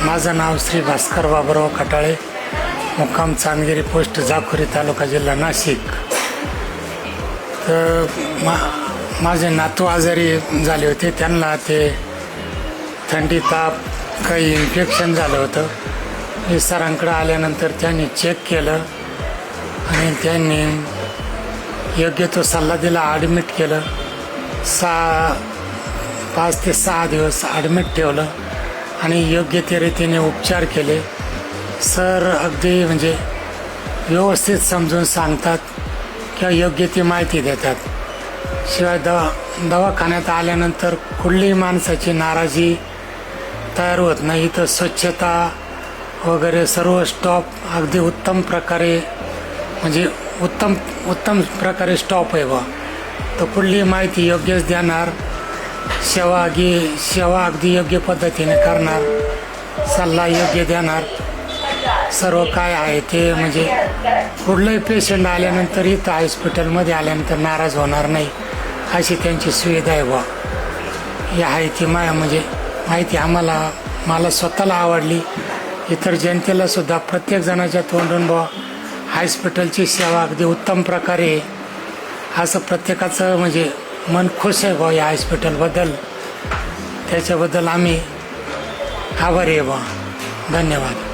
माझं नाव श्री भास्कर बाबुराव खटाळे, मुक्काम चांदगिरी पोस्ट जाखोरी तालुका जिल्हा नाशिक. तर माझे नातू आजारी झाले होते. त्यांना ते थंडी ताप काही इन्फेक्शन झालं होतं. मी सरांकडे आल्यानंतर त्यांनी चेक केलं आणि त्यांनी योग्य तो सल्ला दिला. ॲडमिट केलं. 5 ते 6 दिवस ॲडमिट ठेवलं आणि योग्य त्या रीतीने उपचार केले. सर अगदी म्हणजे व्यवस्थित समजून सांगतात किंवा योग्य ती माहिती देतात. शिवाय दवाखान्यात आल्यानंतर कुठलीही माणसाची नाराजी तयार होत नाही. इथं स्वच्छता वगैरे सर्व स्टॉप अगदी उत्तम प्रकारे म्हणजे उत्तम प्रकारे स्टॉप आहे बा. तर कुठलीही माहिती योग्यच देणार. सेवा अगदी योग्य पद्धतीने करणार. सल्ला योग्य देणार. सर्व काय आहे ते म्हणजे कुठलंही पेशंट आल्यानंतर इथं हॉस्पिटलमध्ये आल्यानंतर नाराज होणार नाही अशी त्यांची सुविधा आहे बा. ही आहे ती म्हणजे माहिती मला स्वतःला आवडली. इतर जनतेलासुद्धा प्रत्येक जणाच्या तोंडून बा हॉस्पिटलची सेवा अगदी उत्तम प्रकारे असं प्रत्येकाचं म्हणजे मन खुश आहे बा या हॉस्पिटलबद्दल. त्याच्याबद्दल आम्ही आभारी आहे बा. धन्यवाद.